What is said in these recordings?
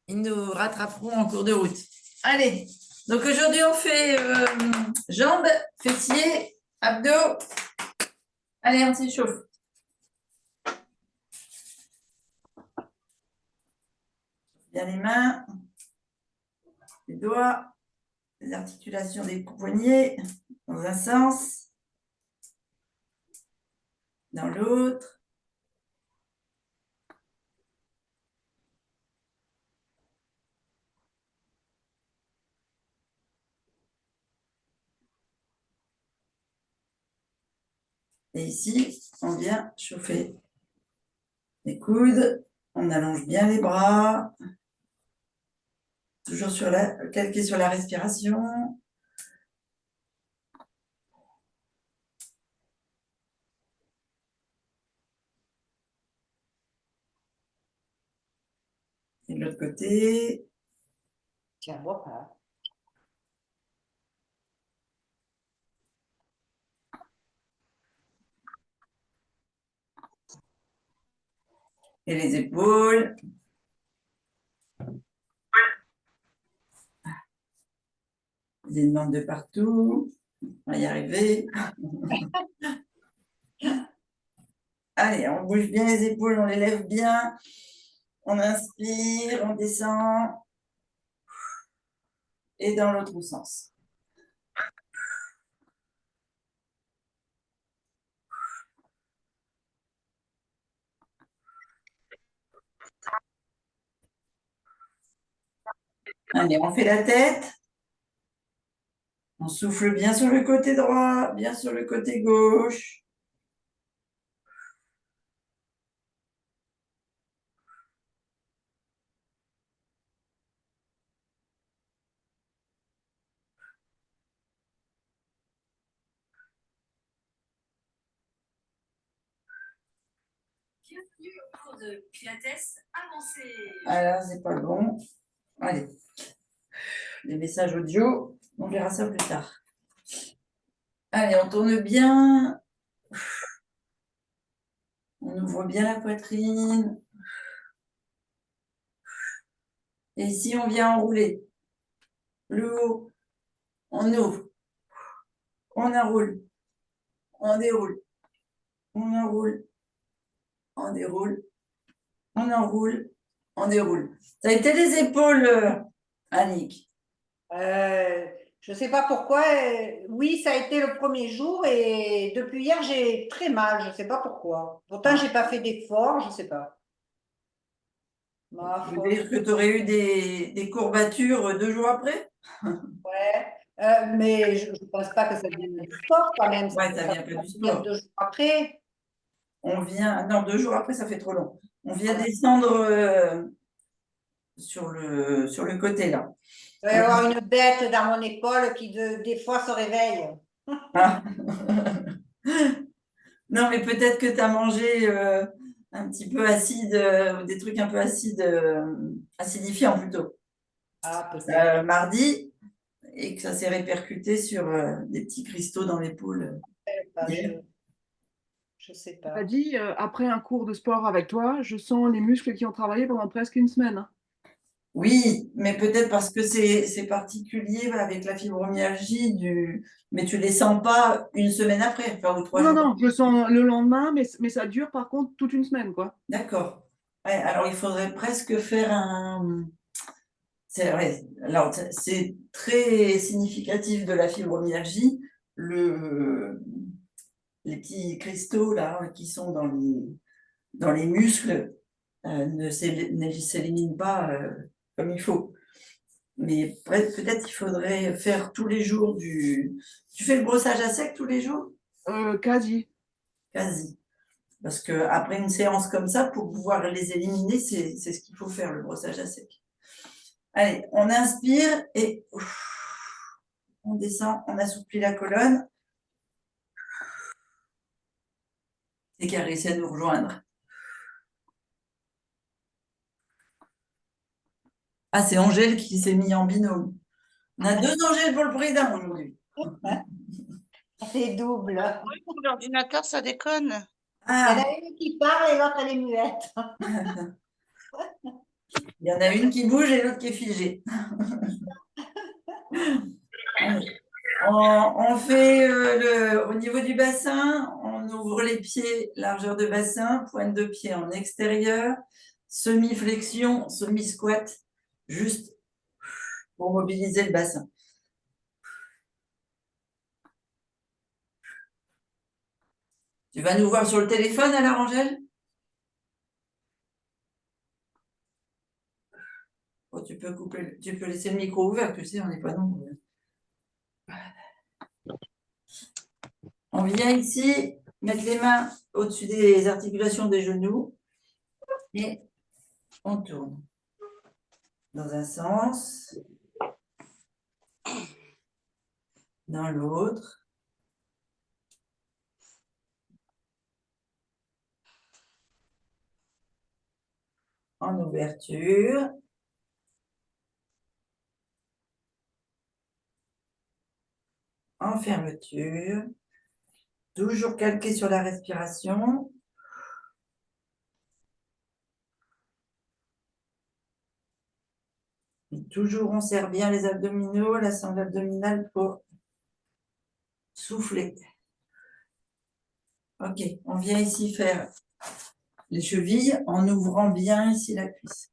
Ils nous rattraperont en cours de route. Allez, donc aujourd'hui on fait jambes, fessiers, abdos. Allez, on s'échauffe. Bien les mains, les doigts, les articulations des poignets dans un sens, dans l'autre. Et ici, on vient chauffer les coudes, on allonge bien les bras, toujours calqué sur la respiration. Et de l'autre côté. Tiens, vois pas. Et les épaules. Des demandes de partout. On va y arriver. Allez, on bouge bien les épaules, on les lève bien. On inspire, on descend. Et dans l'autre sens. Allez, on fait la tête. On souffle bien sur le côté droit, bien sur le côté gauche. Bienvenue au cours de Pilates avancé. Alors, c'est pas bon. Allez. Les messages audio, on verra ça plus tard. Allez, on tourne bien. On ouvre bien la poitrine. Et ici, on vient enrouler. Le haut, on ouvre. On enroule. On déroule. On enroule. On déroule. On enroule. On déroule. Ça a été les épaules, Annick. Je ne sais pas pourquoi. Oui, ça a été le premier jour et depuis hier, j'ai très mal. Je ne sais pas pourquoi. Pourtant, je n'ai pas fait d'effort. Je ne sais pas. Ça veut dire que tu aurais eu des courbatures 2 jours après? Ouais. Mais je ne pense pas que ça vienne du sport quand même. Ouais, ça vient pas du sport. 2 jours après. On vient. Non, 2 jours après, ça fait trop long. On vient Voilà. descendre sur le côté là. Il va y avoir une bête dans mon épaule qui, des fois, se réveille. Ah. Non, mais peut-être que tu as mangé un petit peu acide, ou des trucs un peu acides, acidifiants plutôt, Ah, peut-être. mardi, et que ça s'est répercuté sur des petits cristaux dans l'épaule hier. Je ne sais Tu pas. as dit, après un cours de sport avec toi, je sens les muscles qui ont travaillé pendant presque une semaine. Oui, mais peut-être parce que c'est particulier avec la fibromyalgie, mais tu les sens pas une semaine après, enfin, ou 3 Non, jours. non, je le sens le lendemain, mais ça dure par contre toute une semaine, quoi. D'accord. Ouais, alors il faudrait presque faire un. Ouais, alors c'est très significatif de la fibromyalgie. Les petits cristaux là qui sont dans les muscles ne s'éliminent pas comme il faut. Mais peut-être il faudrait faire tous les jours du. Tu fais le brossage à sec tous les jours? Quasi. Quasi. Parce que après une séance comme ça, pour pouvoir les éliminer, c'est ce qu'il faut faire, le brossage à sec. Allez, on inspire et on descend, on assouplit la colonne. Et qui a réussi à nous rejoindre. Ah, c'est Angèle qui s'est mis en binôme. On a 2 Angèle pour le prix d'un aujourd'hui. C'est double. L'ordinateur, ça déconne. Il y en a une qui parle et l'autre, elle est muette. Il y en a une qui bouge et l'autre qui est figée. On fait au niveau du bassin, on ouvre les pieds, largeur de bassin, pointe de pied en extérieur, semi-flexion, semi-squat, juste pour mobiliser le bassin. Tu vas nous voir sur le téléphone alors, Angèle? Oh, tu peux laisser le micro ouvert, tu sais, on n'est pas nombreux. On vient ici mettre les mains au-dessus des articulations des genoux et on tourne dans un sens, dans l'autre. En ouverture. En fermeture. Toujours calqué sur la respiration. Et toujours, on serre bien les abdominaux, la sangle abdominale pour souffler. Ok, on vient ici faire les chevilles en ouvrant bien ici la cuisse.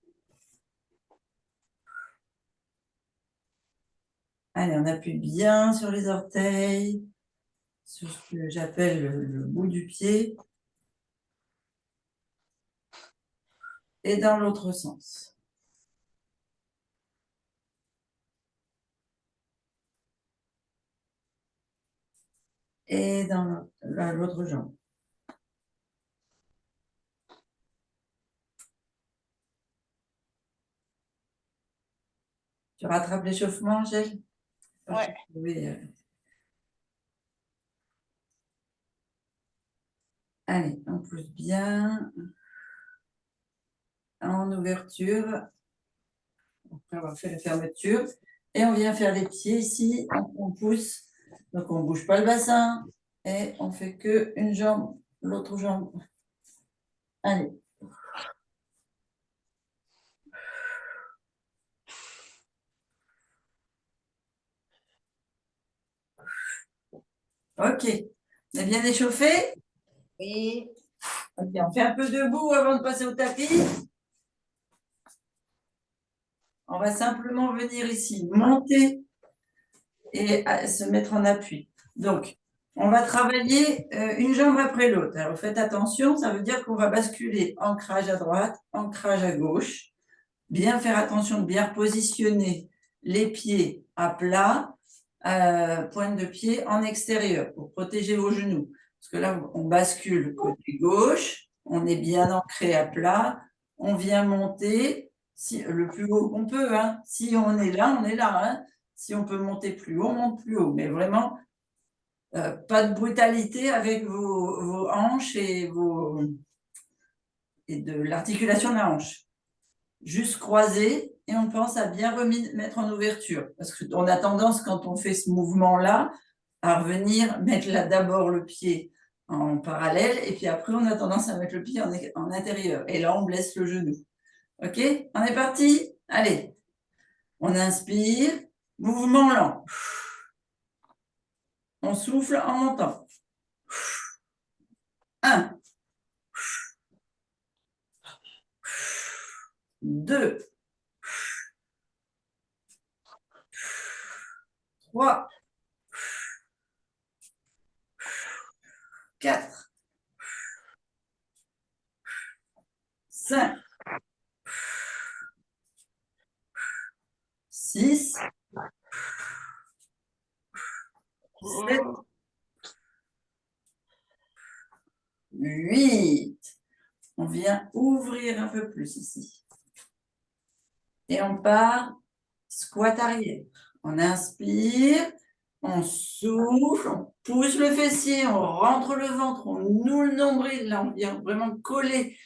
Allez, on appuie bien sur les orteils, sur ce que j'appelle le bout du pied. Et dans l'autre sens. Et dans l'autre jambe. Tu rattrapes l'échauffement, Angèle? Ouais. Oui. Allez, on pousse bien. En ouverture. Après, on va faire la fermeture. Et on vient faire les pieds ici. On pousse. Donc, on ne bouge pas le bassin. Et on fait qu'une jambe, l'autre jambe. Allez. Ok. On est bien échauffé? Oui. Ok, on fait un peu debout avant de passer au tapis. On va simplement venir ici, monter et se mettre en appui. Donc, on va travailler une jambe après l'autre. Alors, faites attention, ça veut dire qu'on va basculer ancrage à droite, ancrage à gauche. Bien faire attention de bien positionner les pieds à plat, pointe de pied en extérieur pour protéger vos genoux. Parce que là, on bascule côté gauche, on est bien ancré à plat, on vient monter le plus haut qu'on peut. Hein. Si on est là, on est là. Hein. Si on peut monter plus haut, on monte plus haut. Mais vraiment, pas de brutalité avec vos hanches et de l'articulation de la hanche. Juste croiser et on pense à bien mettre en ouverture. Parce qu'on a tendance, quand on fait ce mouvement-là, à revenir mettre là d'abord le pied en parallèle et puis après, on a tendance à mettre le pied en intérieur. Et là, on blesse le genou. OK? On est parti? Allez. On inspire. Mouvement lent. On souffle en montant. 1, 2, 3, 4, 5, 6, 7, 8. On vient ouvrir un peu plus ici. Et on part squat arrière. On inspire, on souffle, on pousse le fessier, on rentre le ventre, on noue le nombril. Là, on vient vraiment coller.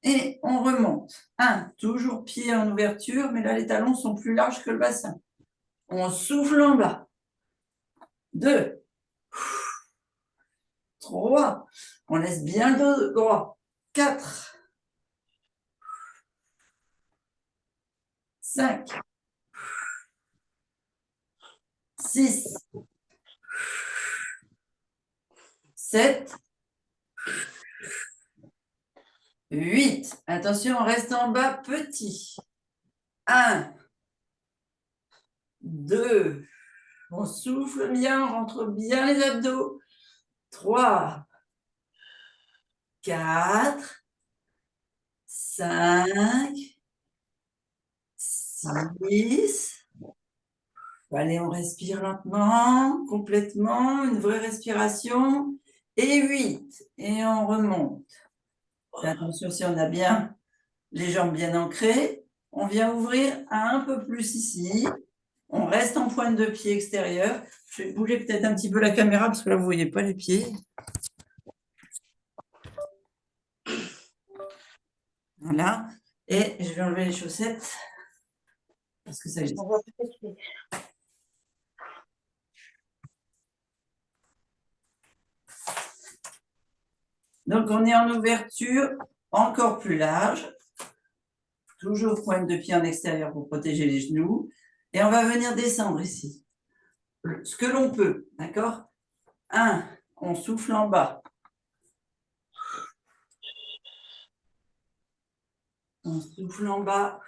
Et on remonte. 1, toujours pied en ouverture, mais là, les talons sont plus larges que le bassin. On souffle en bas. 2, 3, on laisse bien le dos droit. 4, 5, 6, 7, 8. Attention, on reste en bas petit. 1, 2, on souffle bien, on rentre bien les abdos. 3, 4, 5, 6. Allez, on respire lentement, complètement, une vraie respiration. Et 8. Et on remonte. Fais attention si on a bien les jambes bien ancrées. On vient ouvrir un peu plus ici. On reste en pointe de pied extérieure. Je vais bouger peut-être un petit peu la caméra parce que là, vous ne voyez pas les pieds. Voilà. Et je vais enlever les chaussettes parce que ça glisse. Donc, on est en ouverture encore plus large. Toujours pointe de pied en extérieur pour protéger les genoux. Et on va venir descendre ici. Ce que l'on peut, d'accord? 1, on souffle en bas. On souffle en bas.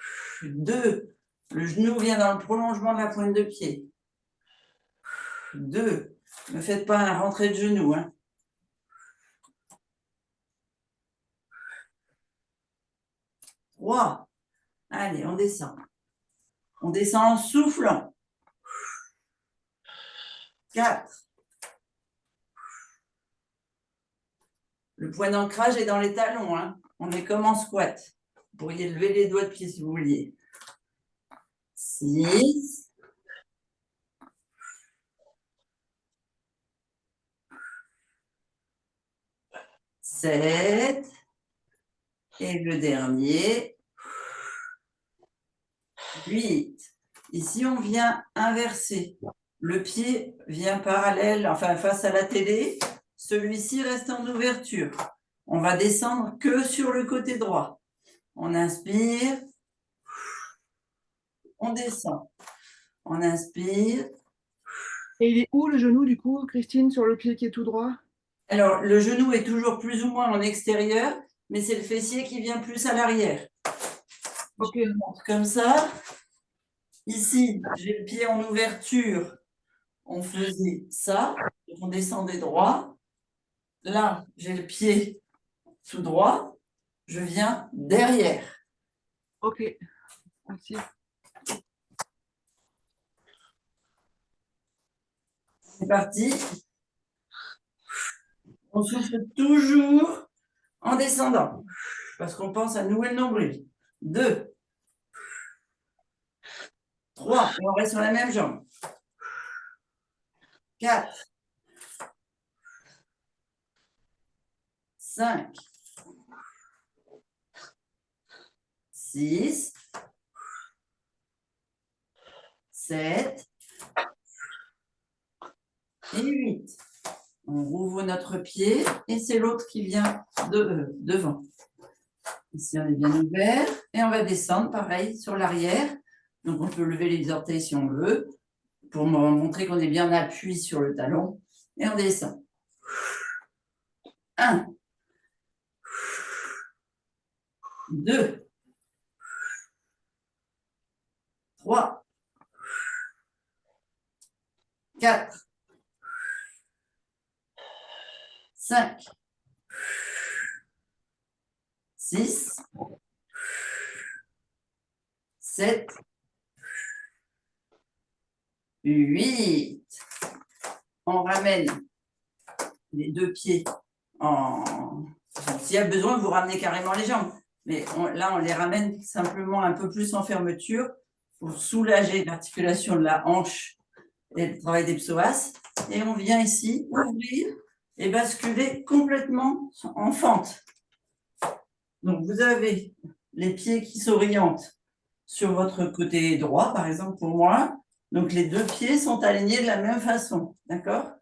2, le genou vient dans le prolongement de la pointe de pied. 2, ne faites pas un rentrée de genou. 3, allez, on descend. On descend en soufflant. 4. Le point d'ancrage est dans les talons. On est comme en squat. Vous pourriez lever les doigts de pied si vous vouliez. 6. 7. Et le dernier. 8. Ici, on vient inverser. Le pied vient parallèle, enfin face à la télé. Celui-ci reste en ouverture. On va descendre que sur le côté droit. On inspire. On descend. On inspire. Et il est où le genou du coup, Christine, sur le pied qui est tout droit? Alors, le genou est toujours plus ou moins en extérieur, mais c'est le fessier qui vient plus à l'arrière. Ok. Je montre comme ça. Ici, j'ai le pied en ouverture. On faisait ça. On descendait droit. Là, j'ai le pied tout droit. Je viens derrière. Ok. Merci. C'est parti. On souffle toujours en descendant. Parce qu'on pense à nouer le nombril. 2. 3. Et on reste sur la même jambe. 4. 5. 6. 7. Et 8. On rouvre notre pied et c'est l'autre qui vient devant. Ici, on est bien ouvert et on va descendre pareil sur l'arrière. Donc, on peut lever les orteils si on veut pour montrer qu'on est bien appuyé sur le talon et on descend. 1, 2, 3, 4, 5, 6, 7, 8. On ramène les deux pieds en... S'il y a besoin, vous ramenez carrément les jambes. Mais là, on les ramène simplement un peu plus en fermeture pour soulager l'articulation de la hanche et le travail des psoas. Et on vient ici ouvrir et basculer complètement en fente. Donc, vous avez les pieds qui s'orientent sur votre côté droit, par exemple pour moi. Donc, les deux pieds sont alignés de la même façon. D'accord?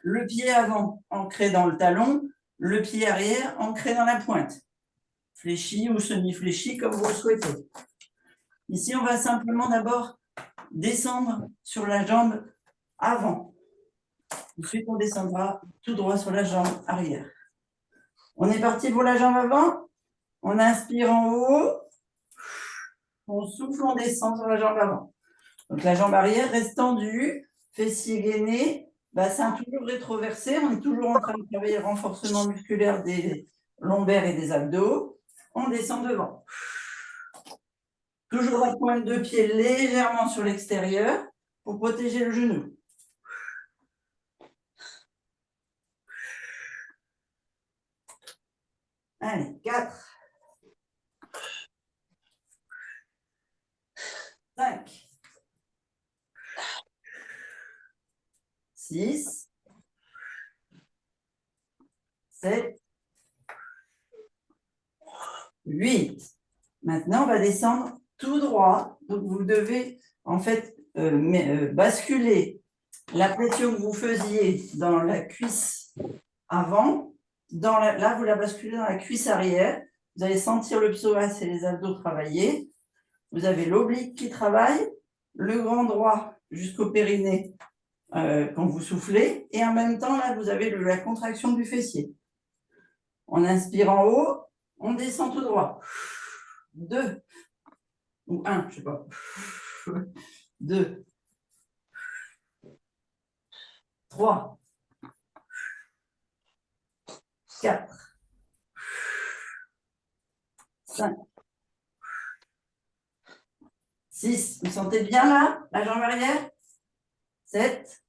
Le pied avant ancré dans le talon, le pied arrière ancré dans la pointe. Fléchi ou semi-fléchi comme vous le souhaitez. Ici, on va simplement d'abord descendre sur la jambe avant. Ensuite, on descendra tout droit sur la jambe arrière. On est parti pour la jambe avant. On inspire en haut. On souffle, on descend sur la jambe avant. Donc, la jambe arrière reste tendue, fessier gainé, bassin toujours rétroversé. On est toujours en train de travailler le renforcement musculaire des lombaires et des abdos. On descend devant. Toujours la pointe de pied légèrement sur l'extérieur pour protéger le genou. Allez, 4, 5, 6, 7, 8. Maintenant, on va descendre tout droit. Donc, vous devez en fait basculer la pression que vous faisiez dans la cuisse avant. Là, vous la basculez dans la cuisse arrière. Vous allez sentir le psoas et les abdos travailler. Vous avez l'oblique qui travaille, le grand droit jusqu'au périnée quand vous soufflez. Et en même temps, là, vous avez la contraction du fessier. On inspire en haut, on descend tout droit. 2 ou 1, je ne sais pas. 2, 3, 4, 5, 6. Vous sentez bien là, la jambe arrière? 7,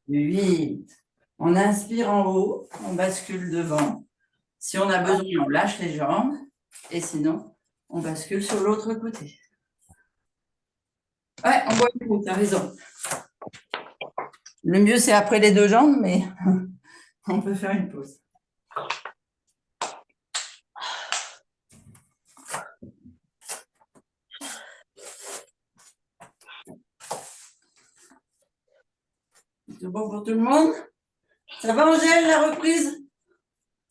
8. On inspire en haut, on bascule devant. Si on a besoin, on lâche les jambes. Et sinon, on bascule sur l'autre côté. Ouais, on voit mieux, tu as raison. Le mieux, c'est après les 2 jambes, mais on peut faire une pause. C'est bon pour tout le monde? Ça va, Angèle, la reprise?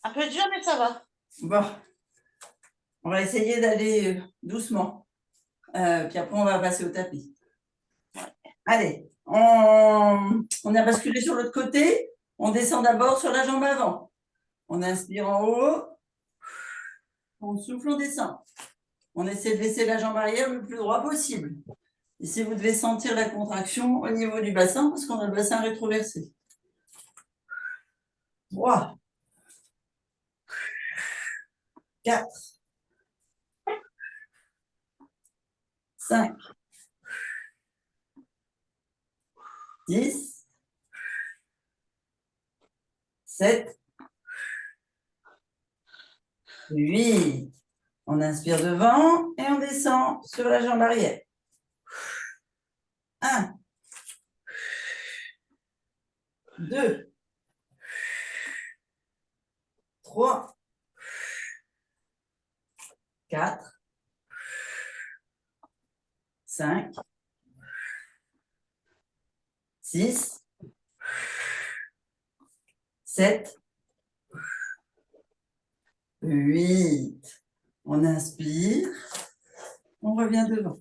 Un peu dur, mais ça va. Bon, on va essayer d'aller doucement. Puis après, on va passer au tapis. Allez, on a basculé sur l'autre côté. On descend d'abord sur la jambe avant. On inspire en haut. On souffle, on descend. On essaie de laisser la jambe arrière le plus droit possible. Ici, vous devez sentir la contraction au niveau du bassin parce qu'on a le bassin rétroversé. 3, 4, 5, 10, 7, 8. On inspire devant et on descend sur la jambe arrière. 1, 2, 3, 4, 5, 6, 7, 8. On inspire, on revient devant.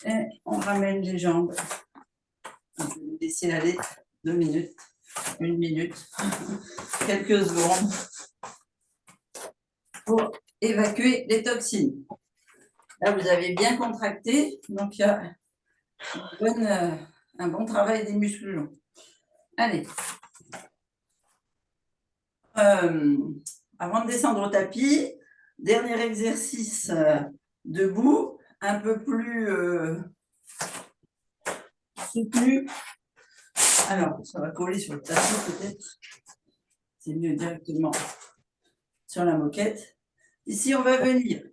Et on ramène les jambes. On peut les laisser aller 2 minutes, 1 minute, quelques secondes pour évacuer les toxines. Là, vous avez bien contracté, donc il y a un bon travail des muscles longs. Allez. Avant de descendre au tapis, dernier exercice debout, un peu plus soutenu. Alors, ça va coller sur le tapis peut-être. C'est mieux directement sur la moquette. Ici, on va venir.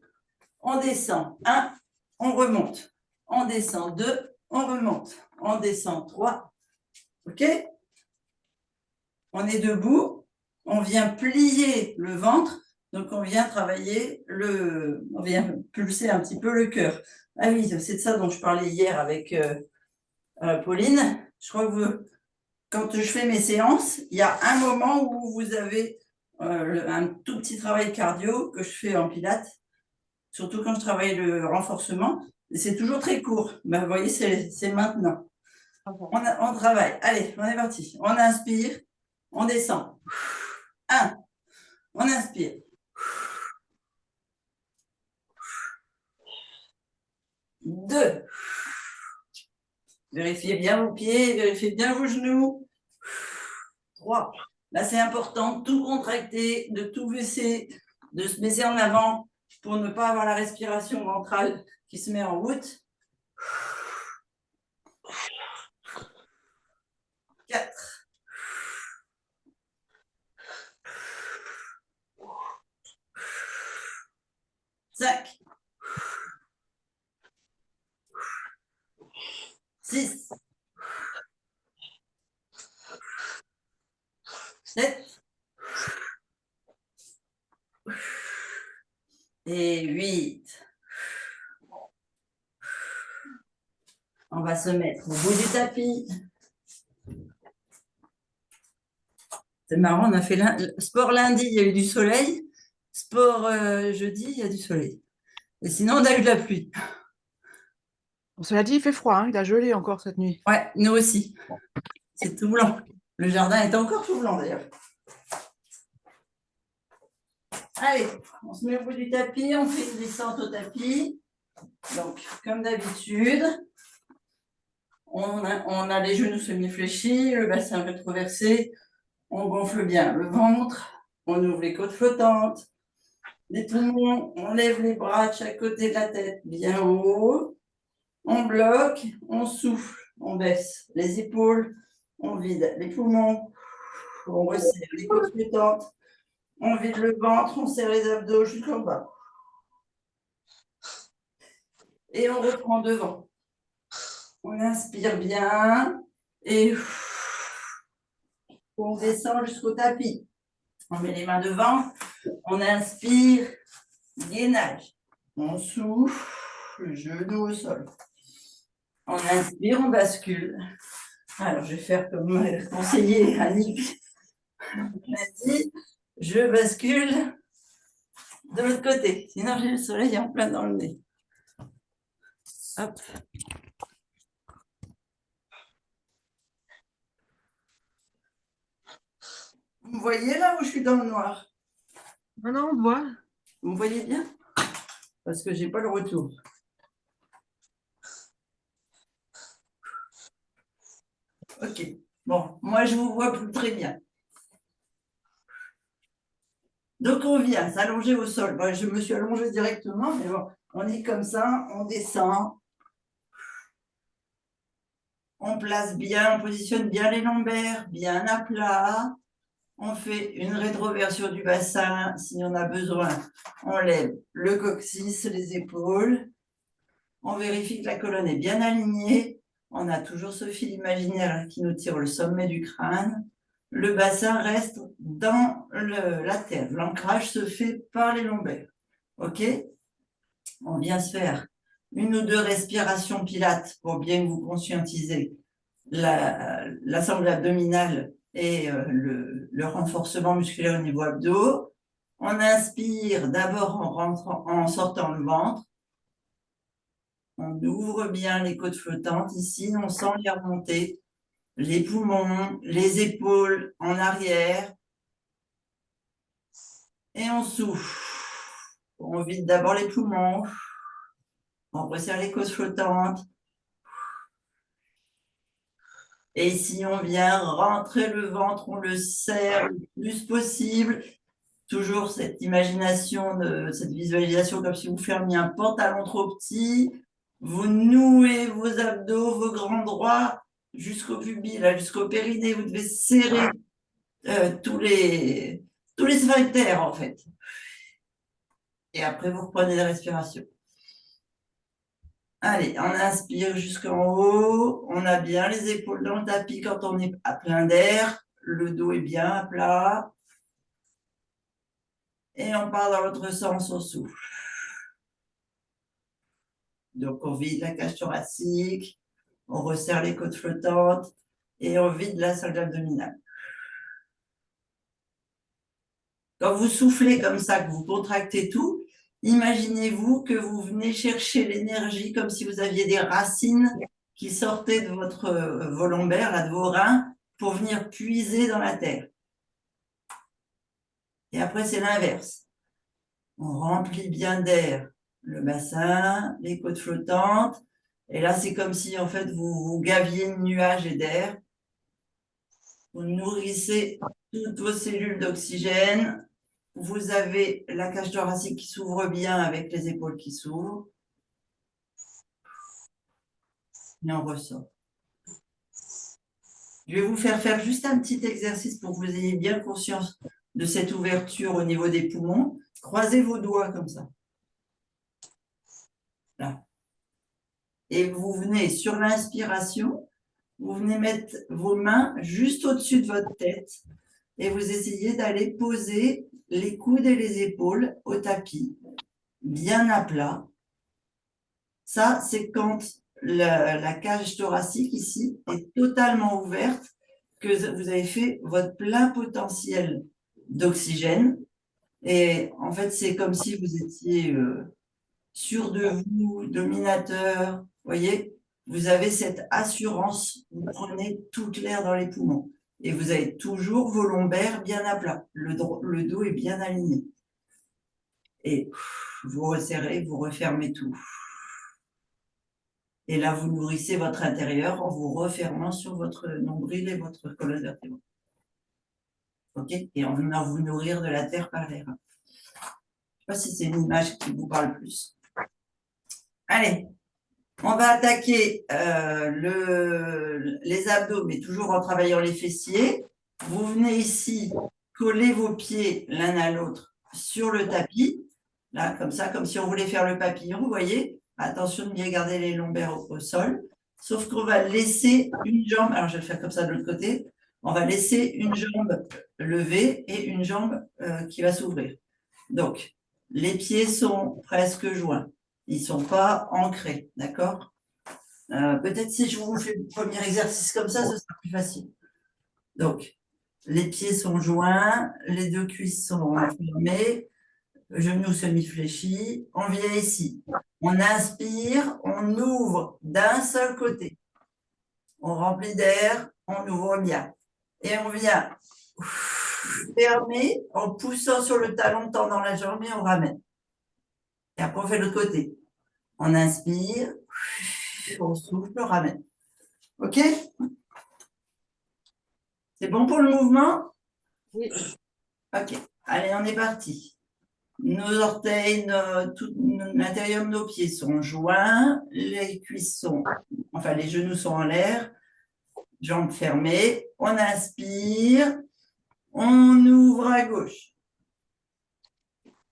On descend. 1, on remonte. On descend. 2, on remonte. On descend. 3. OK? On est debout. On vient plier le ventre. Donc, on vient travailler on vient pulser un petit peu le cœur. Ah oui, c'est de ça dont je parlais hier avec Pauline. Je crois que quand je fais mes séances, il y a un moment où vous avez un tout petit travail cardio que je fais en pilates. surtout quand je travaille le renforcement. C'est toujours très court. Ben, vous voyez, c'est maintenant. On travaille. Allez, on est parti. On inspire, on descend. 1. On inspire. 2. Vérifiez bien vos pieds, vérifiez bien vos genoux. 3. Là, c'est important de tout contracter, de tout baisser, de se baisser en avant pour ne pas avoir la respiration ventrale qui se met en route. 4. 5. 6. 7. Et 8. On va se mettre au bout du tapis. C'est marrant, on a fait sport lundi, il y a eu du soleil. Sport jeudi, il y a du soleil. Et sinon, on a eu de la pluie. Bon, cela dit, il fait froid, hein, il a gelé encore cette nuit. Ouais, nous aussi. C'est tout blanc. Le jardin est encore tout blanc d'ailleurs. Allez, on se met au bout du tapis, on fait une descente au tapis. Donc, comme d'habitude, on a les genoux semi-fléchis, le bassin rétroversé, on gonfle bien le ventre, on ouvre les côtes flottantes, les poumons, on lève les bras de chaque côté de la tête bien haut, on bloque, on souffle, on baisse les épaules, on vide les poumons, on resserre les côtes flottantes, on vide le ventre, on serre les abdos jusqu'en bas. Et on reprend devant. On inspire bien et on descend jusqu'au tapis. On met les mains devant, on inspire, gainage. On souffle, le genou au sol. On inspire, on bascule. Alors, je vais faire comme m'a conseillé Annick m'a dit, je bascule de l'autre côté. Sinon, j'ai le soleil en plein dans le nez. Hop. Vous me voyez là où je suis dans le noir? Non, non, on te voit. Vous me voyez bien? Parce que je n'ai pas le retour. Ok. Bon, moi, je vous vois plus très bien. Donc, on vient s'allonger au sol. Bon, je me suis allongée directement, mais bon, on est comme ça, on descend. On place bien, on positionne bien les lombaires, bien à plat. On fait une rétroversion du bassin si on a besoin. On lève le coccyx, les épaules. On vérifie que la colonne est bien alignée. On a toujours ce fil imaginaire qui nous tire le sommet du crâne. Le bassin reste dans la terre. L'ancrage se fait par les lombaires. OK? On vient se faire 1 ou 2 respirations pilates pour bien vous conscientiser la sangle abdominale et le renforcement musculaire au niveau abdos. On inspire d'abord en sortant le ventre. On ouvre bien les côtes flottantes. Ici, on sent les remonter. Les poumons, les épaules en arrière. Et on souffle. On vide d'abord les poumons. On resserre les côtes flottantes. Et ici, on vient rentrer le ventre, on le serre le plus possible. Toujours cette imagination, cette visualisation comme si vous fermiez un pantalon trop petit. Vous nouez vos abdos, vos grands droits jusqu'au pubis, là, jusqu'au périnée. Vous devez serrer tous les sphincters, en fait. Et après, vous reprenez la respiration. Allez, on inspire jusqu'en haut. On a bien les épaules dans le tapis quand on est à plein d'air. Le dos est bien à plat. Et on part dans l'autre sens au souffle. Donc, on vide la cage thoracique. On resserre les côtes flottantes. Et on vide la sangle abdominale. Quand vous soufflez comme ça, que vous contractez tout, Imaginez-vous que vous venez chercher l'énergie comme si vous aviez des racines qui sortaient de votre vos lombaires, là, de vos reins, pour venir puiser dans la terre. Et après, c'est l'inverse. On remplit bien d'air le bassin, les côtes flottantes. Et là, c'est comme si, en fait, vous gaviez de nuages et d'air. Vous nourrissez toutes vos cellules d'oxygène. Vous avez la cage thoracique qui s'ouvre bien avec les épaules qui s'ouvrent. Et on ressort. Je vais vous faire juste un petit exercice pour que vous ayez bien conscience de cette ouverture au niveau des poumons. Croisez vos doigts comme ça. Là. Et vous venez sur l'inspiration, vous venez mettre vos mains juste au-dessus de votre tête et vous essayez d'aller poser les coudes et les épaules au tapis, bien à plat. Ça, c'est quand la cage thoracique ici est totalement ouverte, que vous avez fait votre plein potentiel d'oxygène. Et en fait, c'est comme si vous étiez sûr de vous, dominateur. Vous voyez, vous avez cette assurance, vous prenez toute l'air dans les poumons. Et vous avez toujours vos lombaires bien à plat. Le dos est bien aligné. Et vous resserrez, vous refermez tout. Et là, vous nourrissez votre intérieur en vous refermant sur votre nombril et votre colonne vertébrale. OK? Et en venant vous nourrir de la terre par l'air. Je ne sais pas si c'est une image qui vous parle plus. Allez, on va attaquer les abdos, mais toujours en travaillant les fessiers. Vous venez ici coller vos pieds l'un à l'autre sur le tapis. Là, comme ça, comme si on voulait faire le papillon, vous voyez. Attention de bien garder les lombaires au sol. Sauf qu'on va laisser une jambe, alors je vais le faire comme ça de l'autre côté, on va laisser une jambe levée et une jambe qui va s'ouvrir. Donc, les pieds sont presque joints. Ils ne sont pas ancrés, d'accord? Peut-être si je vous fais le premier exercice comme ça, ce sera plus facile. Donc, les pieds sont joints, les deux cuisses sont fermées, genoux semi-fléchis. On vient ici. On inspire, on ouvre d'un seul côté. On remplit d'air, on ouvre bien. Et on vient fermer en poussant sur le talon, tendant la jambe et on ramène. Et après, on fait l'autre côté. On inspire, on souffle, on ramène. OK? C'est bon pour le mouvement? Oui. OK. Allez, on est parti. Nos orteils, l'intérieur de nos pieds sont joints, les cuisses sont, enfin les genoux sont en l'air, jambes fermées. On inspire, on ouvre à gauche.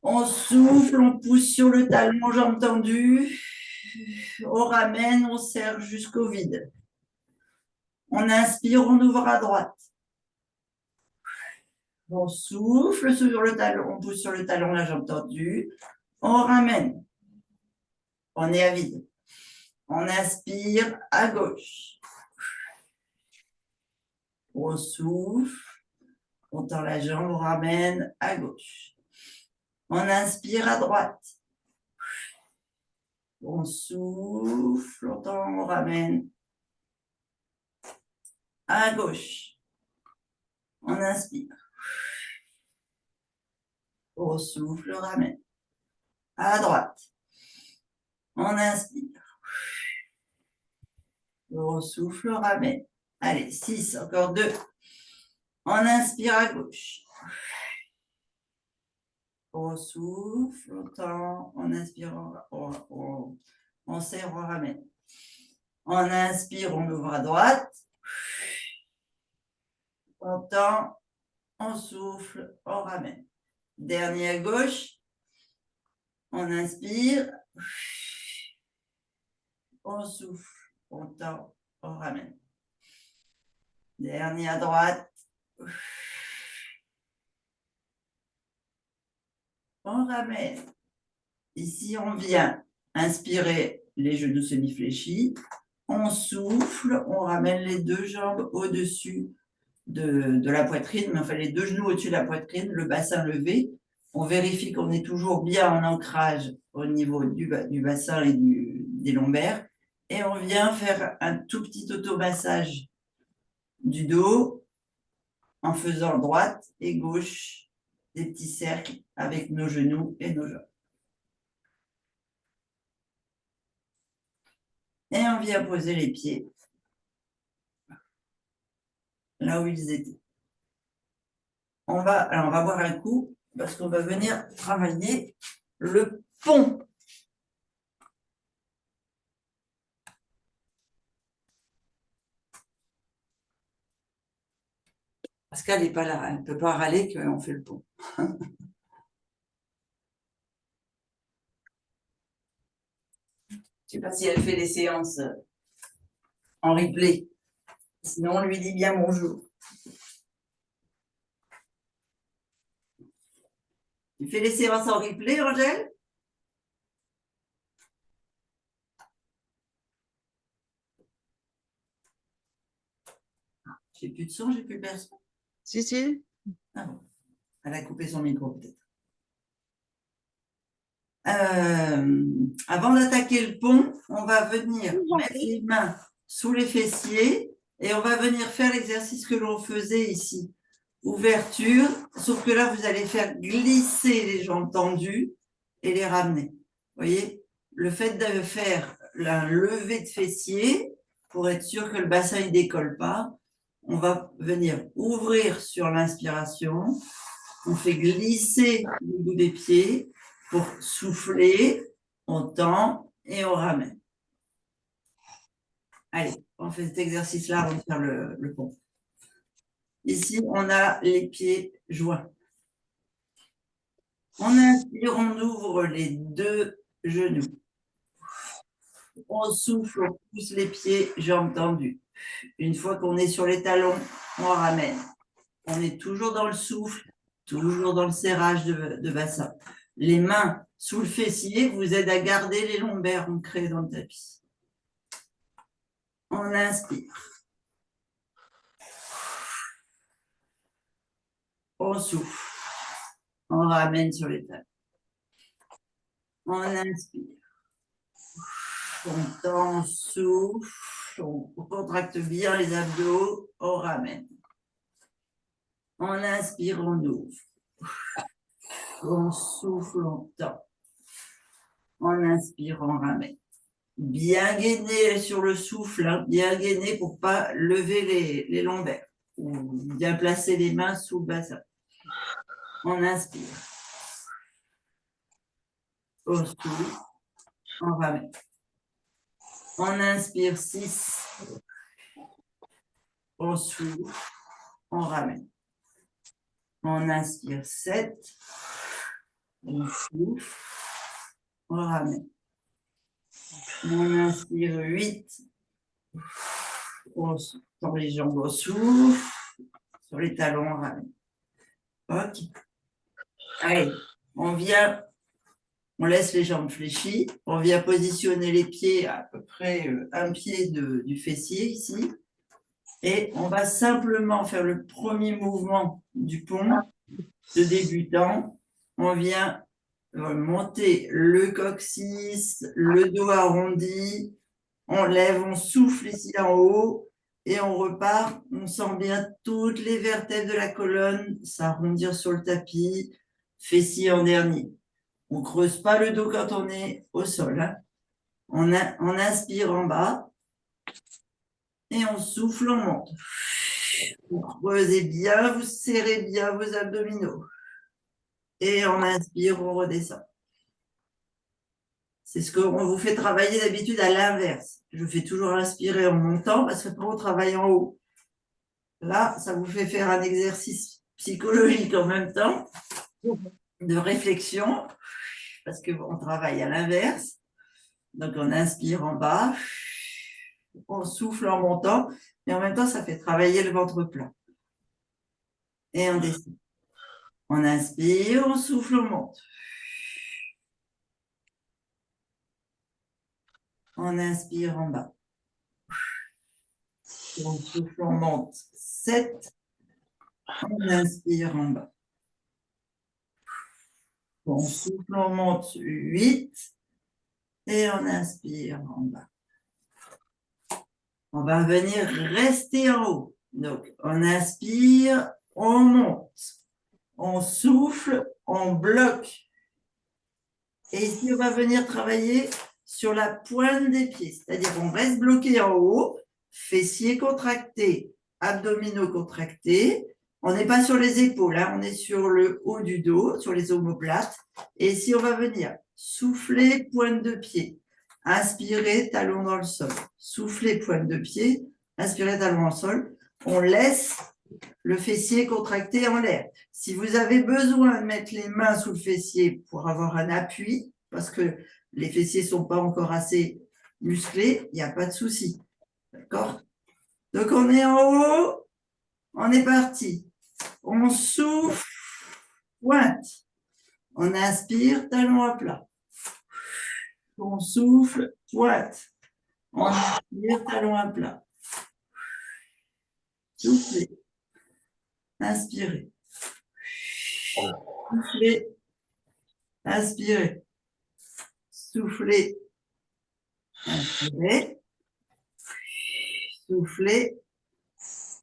On souffle, on pousse sur le talon, jambes tendues. On ramène, on serre jusqu'au vide. On inspire, on ouvre à droite. On souffle sur le talon, on pousse sur le talon, la jambe tendue. On ramène. On est à vide. On inspire à gauche. On souffle. On tend la jambe, on ramène à gauche. On inspire à droite. On souffle, on tend, on ramène à gauche. On inspire. On souffle, on ramène à droite. On inspire. On souffle, on ramène. Allez, 6, encore 2. On inspire à gauche. On souffle, on tend, on inspire, on serre, on ramène. On inspire, on ouvre à droite. On tend, on souffle, on ramène. Dernier à gauche. On inspire. On souffle, on tend, on ramène. Dernier à droite. On ramène. Ici, on vient inspirer les genoux semi-fléchis. On souffle, on ramène les deux jambes au-dessus de la poitrine, mais enfin les deux genoux au-dessus de la poitrine, le bassin levé. On vérifie qu'on est toujours bien en ancrage au niveau du bassin et des lombaires. Et on vient faire un tout petit automassage du dos en faisant droite et gauche des petits cercles avec nos genoux et nos jambes. Et on vient poser les pieds là où ils étaient. On va boire un coup parce qu'on va venir travailler le pont. Parce qu'elle n'est pas là, elle ne peut pas râler qu'on fait le pont. Je ne sais pas si elle fait les séances en replay. Sinon, on lui dit bien bonjour. Tu fais les séances en replay, Angèle? J'ai plus de son, j'ai plus personne. Si, si. Ah bon. Elle a coupé son micro, peut-être. Avant d'attaquer le pont, on va venir mettre les mains sous les fessiers et on va venir faire l'exercice que l'on faisait ici. Ouverture, sauf que là, vous allez faire glisser les jambes tendues et les ramener. Vous voyez, le fait de faire un lever de fessier, pour être sûr que le bassin ne décolle pas, on va venir ouvrir sur l'inspiration. On fait glisser le bout des pieds pour souffler, on tend et on ramène. Allez, on fait cet exercice-là avant de faire le pont. Ici, on a les pieds joints. On inspire, on ouvre les deux genoux. On souffle, on pousse les pieds, jambes tendues. Une fois qu'on est sur les talons, on ramène. On est toujours dans le souffle, toujours dans le serrage de bassin. Les mains sous le fessier vous aident à garder les lombaires ancrés dans le tapis. On inspire. On souffle. On ramène sur les talons. On inspire. On tend, on souffle. On contracte bien les abdos. On ramène. On inspire, on ouvre. On souffle, on tend. On inspire, on ramène. Bien gainé sur le souffle, hein, bien gainé pour ne pas lever les lombaires. Ou bien placer les mains sous le bassin. On inspire. On souffle, on ramène. On inspire 6. On souffle, on ramène. On inspire 7. On souffle, on ramène. On inspire 8. On tend les jambes au souffle. Sur les talons, on ramène. Ok. Allez, on vient, on laisse les jambes fléchies. On vient positionner les pieds à peu près un pied du fessier ici. Et on va simplement faire le premier mouvement du pont de débutant. On vient monter le coccyx, le dos arrondi, on lève, on souffle ici en haut et on repart. On sent bien toutes les vertèbres de la colonne s'arrondir sur le tapis, fessier en dernier. On ne creuse pas le dos quand on est au sol. Hein. On inspire en bas et on souffle, on monte. Vous creusez bien, vous serrez bien vos abdominaux. Et on inspire, on redescend. C'est ce qu'on vous fait travailler d'habitude à l'inverse. Je fais toujours inspirer en montant parce que quand on travaille en haut, là, ça vous fait faire un exercice psychologique en même temps, de réflexion, parce qu'on travaille à l'inverse. Donc, on inspire en bas, on souffle en montant, et en même temps, ça fait travailler le ventre plat. Et on descend. On inspire, on souffle, on monte. On inspire en bas. On souffle, on monte. 7. On inspire en bas. On souffle, on monte 8 et on inspire en bas. On va venir rester en haut. Donc, on inspire, on monte. On souffle, on bloque. Et ici, on va venir travailler sur la pointe des pieds. C'est-à-dire qu'on reste bloqué en haut, fessiers contractés, abdominaux contractés. On n'est pas sur les épaules, hein, on est sur le haut du dos, sur les omoplates. Et ici, on va venir souffler, pointe de pied. Inspirez, talon dans le sol. Soufflez, pointe de pied. Inspirez, talon dans le sol. On laisse le fessier contracté en l'air. Si vous avez besoin de mettre les mains sous le fessier pour avoir un appui, parce que les fessiers ne sont pas encore assez musclés, il n'y a pas de souci. D'accord? Donc, on est en haut. On est parti. On souffle, pointe. On inspire, talon à plat. On souffle, pointe. On inspire, talon à plat. Soufflez. Inspirez. Soufflez. Inspirez. Soufflez. Inspirez. Soufflez.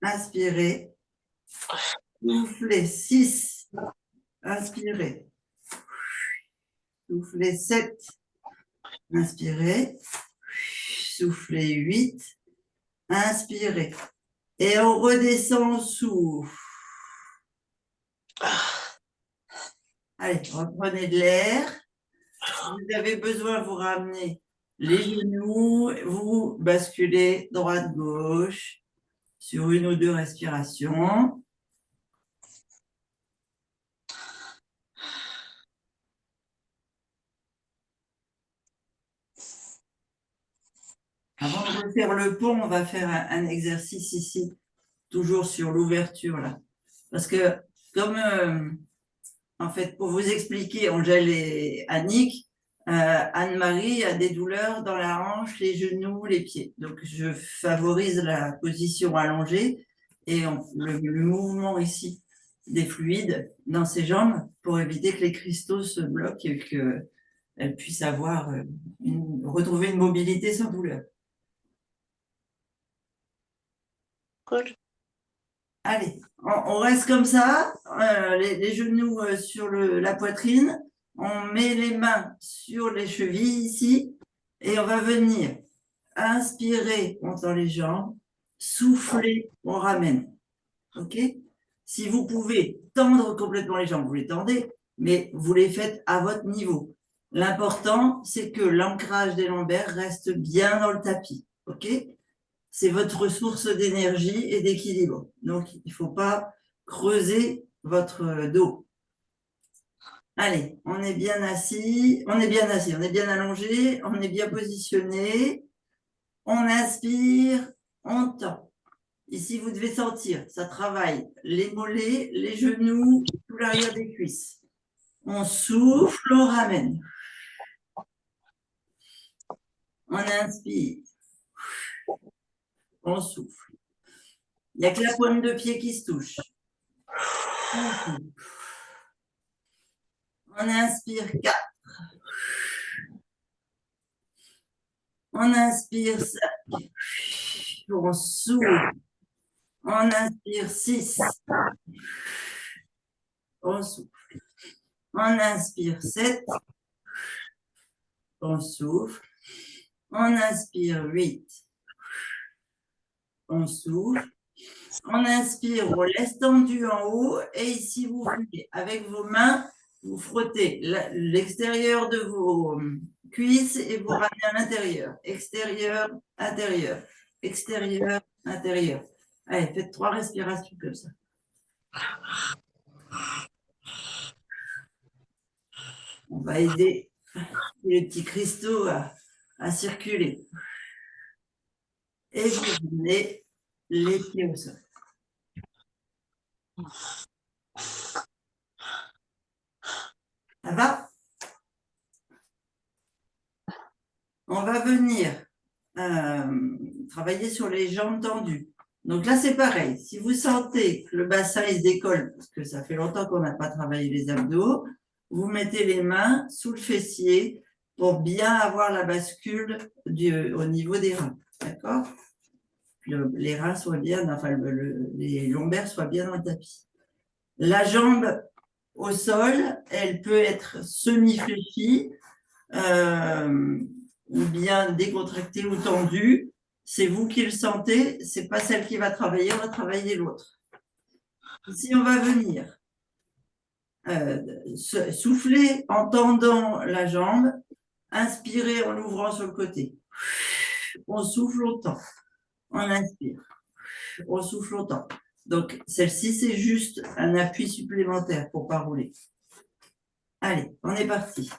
Inspirez. Soufflez 6. Inspirez. Soufflez 7. Inspirez. Soufflez 8. Inspirez. Et on redescend, on souffle. Allez, reprenez de l'air. Si vous avez besoin, vous ramenez les genoux, vous basculez droite-gauche sur une ou deux respirations. Avant de refaire le pont, on va faire un exercice ici, toujours sur l'ouverture là. Parce que comme, en fait, pour vous expliquer, Angèle et Annick, Anne-Marie a des douleurs dans la hanche, les genoux, les pieds. Donc, je favorise la position allongée et le mouvement ici des fluides dans ses jambes pour éviter que les cristaux se bloquent et qu'elle puisse avoir retrouver une mobilité sans douleur. Cool. Allez, on reste comme ça, les genoux sur la poitrine. On met les mains sur les chevilles ici et on va venir inspirer, on tend les jambes, souffler, on ramène. OK? Si vous pouvez tendre complètement les jambes, vous les tendez, mais vous les faites à votre niveau. L'important, c'est que l'ancrage des lombaires reste bien dans le tapis. OK? C'est votre source d'énergie et d'équilibre. Donc, il ne faut pas creuser votre dos. Allez, on est bien assis, on est bien allongé, on est bien positionné. On inspire, on tend. Ici, vous devez sentir, ça travaille les mollets, les genoux, tout l'arrière des cuisses. On souffle, on ramène. On inspire. On souffle. Il n'y a que la pointe de pied qui se touche. On inspire 4. On inspire 5. On souffle. On inspire 6. On souffle. On inspire 7. On souffle. On inspire 8. On souffle. On inspire, on laisse tendu en haut. Et ici, vous venez avec vos mains, vous frottez l'extérieur de vos cuisses et vous ramenez à l'intérieur. Extérieur, intérieur. Extérieur, intérieur. Allez, faites 3 respirations comme ça. On va aider les petits cristaux à circuler. Et vous venez les pieds au sol. Ça va? On va venir travailler sur les jambes tendues. Donc là, c'est pareil. Si vous sentez que le bassin il se décolle, parce que ça fait longtemps qu'on n'a pas travaillé les abdos, vous mettez les mains sous le fessier pour bien avoir la bascule au niveau des reins. D'accord? Les reins soient bien, enfin les lombaires soient bien dans le tapis. La jambe au sol, elle peut être semi-fléchie ou bien décontractée ou tendue. C'est vous qui le sentez, c'est pas celle qui va travailler, on va travailler l'autre. Ici, on va venir souffler en tendant la jambe, inspirer en l'ouvrant sur le côté. On souffle longtemps, on inspire, on souffle longtemps. Donc, celle-ci, c'est juste un appui supplémentaire pour ne pas rouler. Allez, on est parti.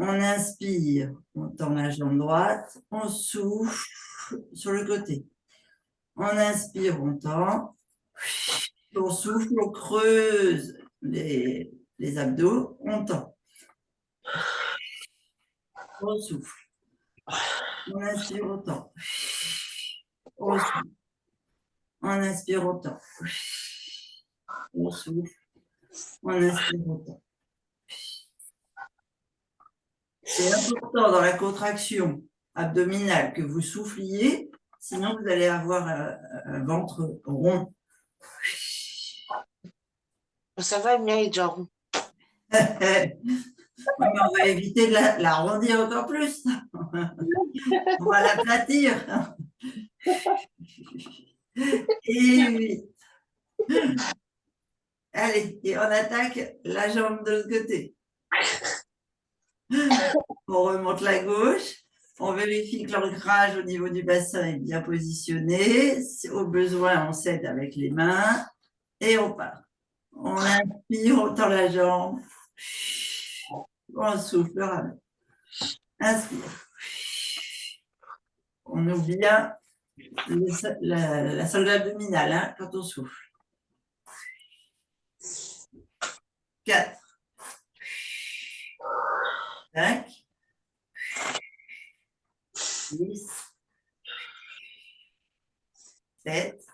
On inspire, on tend la jambe droite, on souffle sur le côté. On inspire, on tend, on souffle, on creuse les abdos, on tend. On souffle. On inspire, on tend. On souffle. On inspire, on tend. On souffle. On inspire, on tend. C'est important dans la contraction abdominale que vous souffliez, sinon vous allez avoir un ventre rond. Ça va, bien, il est déjà rond. Mais on va éviter de la rondir encore plus. On va l'aplatir. Et 8. Allez, et on attaque la jambe de l'autre côté. On remonte la gauche. On vérifie que l'ancrage au niveau du bassin est bien positionné. Si au besoin, on s'aide avec les mains et on part. On inspire, on tend la jambe. On souffle, ramène. Inspire. On ouvre bien la salle abdominale hein, quand on souffle. 4. 5. 6. 7.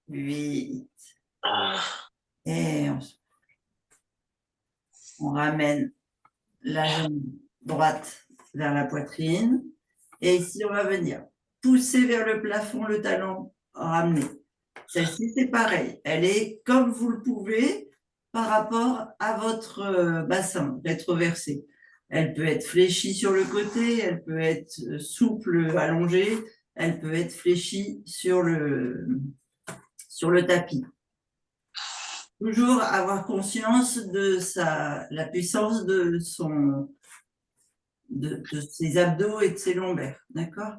8. Et on ramène la jambe droite vers la poitrine. Et ici, on va venir pousser vers le plafond le talon ramené. Celle-ci, c'est pareil. Elle est comme vous le pouvez par rapport à votre bassin rétroversé. Elle peut être fléchie sur le côté, elle peut être souple, allongée, elle peut être fléchie sur le tapis. Toujours avoir conscience de la puissance de ses abdos et de ses lombaires, d'accord?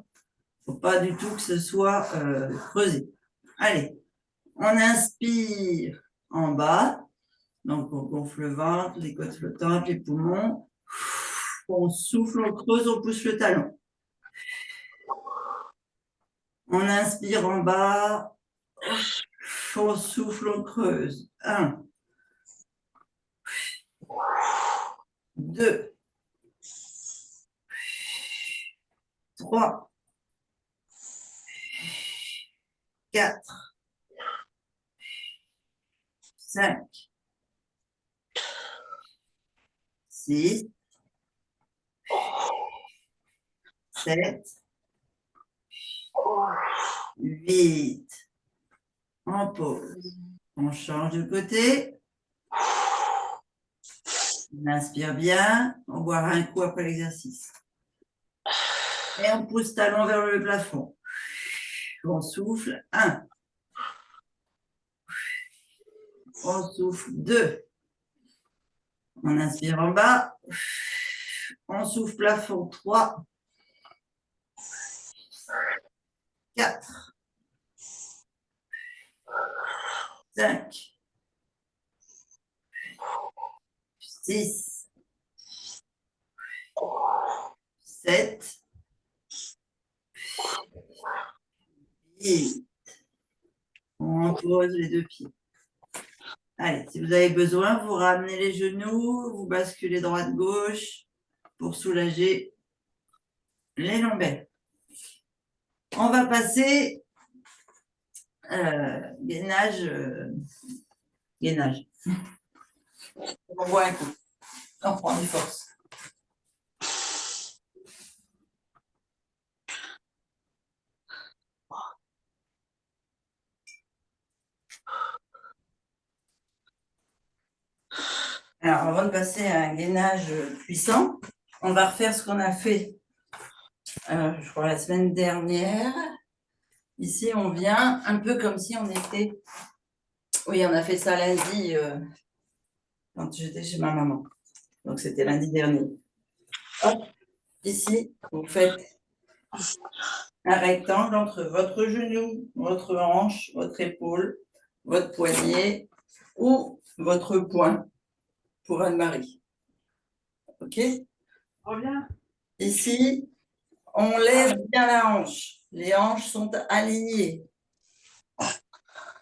Il ne faut pas du tout que ce soit creusé. Allez, on inspire en bas, donc on gonfle le ventre, les côtes flottantes, les poumons. On souffle, on creuse, on pousse le talon. On inspire en bas, on souffle, on creuse. 1, 2, 3, 4, 5, 6, 7, 8. On pose. On change de côté. On inspire bien. On boira un coup après l'exercice. Et on pousse talon vers le plafond. On souffle. 1. On souffle. 2. On inspire en bas. On souffle plafond. 3. 4. 5. 6. 7. 8. On pose les deux pieds. Allez, si vous avez besoin, vous ramenez les genoux, vous basculez droite-gauche pour soulager les lombaires. On va passer gainage. On boit un coup. On prend des forces. Alors, avant de passer à un gainage puissant, on va refaire ce qu'on a fait, je crois, la semaine dernière. Ici, on vient un peu comme si on était... Oui, on a fait ça lundi, quand j'étais chez ma maman. Donc, c'était lundi dernier. Hop, ici, vous faites un rectangle entre votre genou, votre hanche, votre épaule, votre poignet ou votre poing pour Anne-Marie. OK? Reviens. Ici, on lève bien la hanche. Les hanches sont alignées.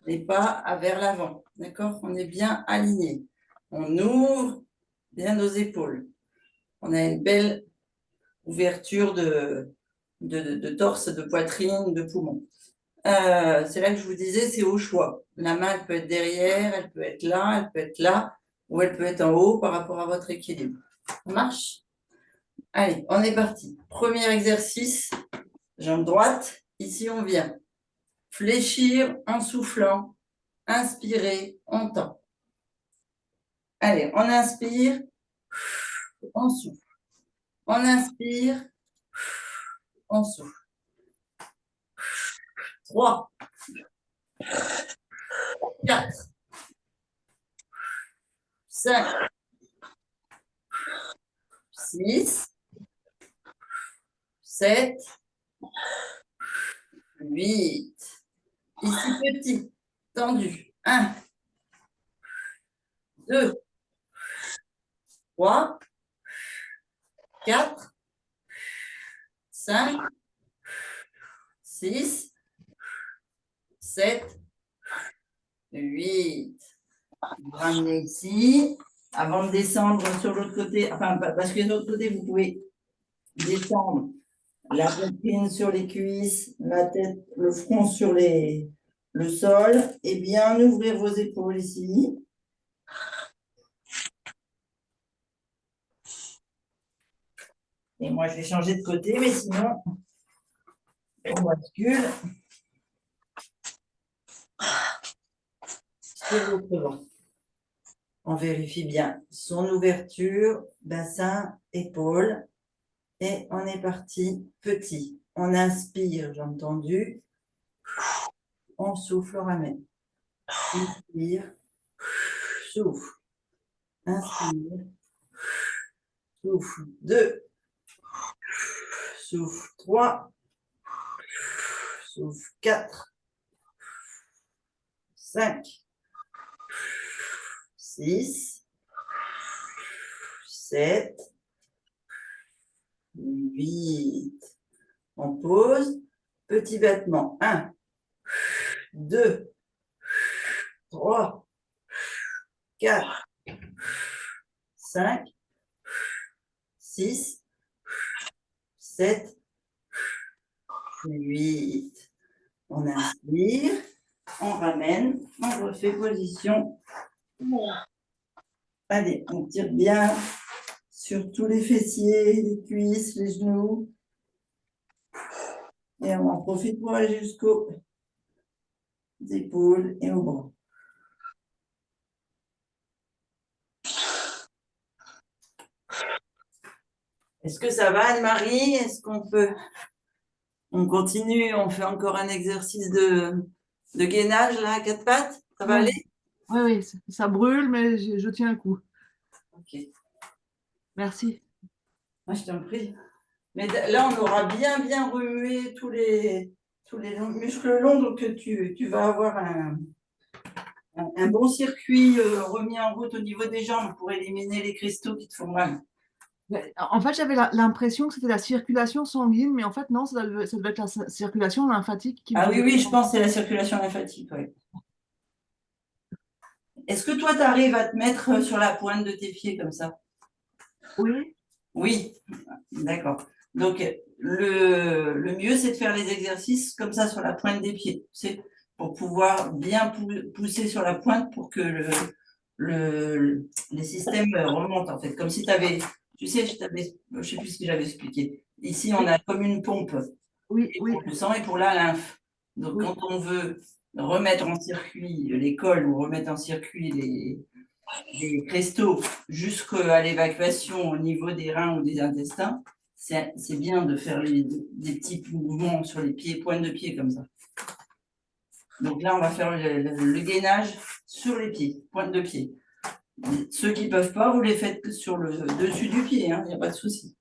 Et pas vers l'avant. D'accord? On est bien aligné. On ouvre bien nos épaules. On a une belle ouverture de torse, de poitrine, de poumon. C'est là que je vous disais, c'est au choix. La main, elle peut être derrière, elle peut être là, ou elle peut être en haut par rapport à votre équilibre. Ça marche? Allez, on est parti. Premier exercice, jambe droite. Ici, on vient fléchir en soufflant. Inspirer, on tend. Allez, on inspire, on souffle. On inspire, on souffle. 3, 4, 5, 6, 7, 8. Ici, petit, tendu. 1, 2, 3, 4, 5, 6, 7, 8. Vous ramenez ici. Avant de descendre sur l'autre côté, enfin, parce que de l'autre côté, vous pouvez descendre la poitrine sur les cuisses, la tête, le front sur le sol, et bien ouvrir vos épaules ici. Et moi, je vais changer de côté, mais sinon, on bascule. Sur l'autre vent. On vérifie bien son ouverture, bassin, épaule. Et on est parti petit. On inspire, j'ai entendu. On souffle, on ramène. Inspire, souffle. Inspire, souffle. 2, souffle. 3, souffle. 4, 5, 6, 7, 8. On pose. Petit battement. 1, 2, 3, 4, 5, 6, 7, 8. On inspire, on ramène, on refait position. Allez, on tire bien sur tous les fessiers, les cuisses, les genoux. Et on en profite pour aller jusqu'aux épaules et aux bras. Est-ce que ça va, Anne-Marie? Est-ce qu'on peut... On continue, on fait encore un exercice de gainage, là, à 4 pattes? Ça va aller? Oui, oui, ça brûle, mais je tiens le coup. Ok. Merci. Moi, je t'en prie. Mais là, on aura bien remué tous les muscles longs, donc tu vas avoir un bon circuit remis en route au niveau des jambes pour éliminer les cristaux qui te font mal. En fait, j'avais l'impression que c'était la circulation sanguine, mais en fait, non, ça devait être la circulation lymphatique qui me Ah oui, faisait oui, mal. je pense que c'est la circulation lymphatique, oui. Est-ce que toi, tu arrives à te mettre sur la pointe de tes pieds comme ça? Oui. Oui, d'accord. Donc, le mieux, c'est de faire les exercices comme ça sur la pointe des pieds. C'est pour pouvoir bien pousser sur la pointe pour que les systèmes remontent, en fait. Comme si tu avais, tu sais, je ne sais plus ce que j'avais expliqué. Ici, on a comme une pompe Oui, oui, pour le sang et pour la lymphe. Donc, Oui. quand on veut remettre en circuit les cols ou remettre en circuit les cristaux jusqu'à l'évacuation au niveau des reins ou des intestins, c'est bien de faire des petits mouvements sur les pieds, pointes de pied comme ça. Donc là, on va faire le gainage sur les pieds, pointes de pied. Ceux qui ne peuvent pas, vous les faites sur le dessus du pied, il n'y a pas de souci.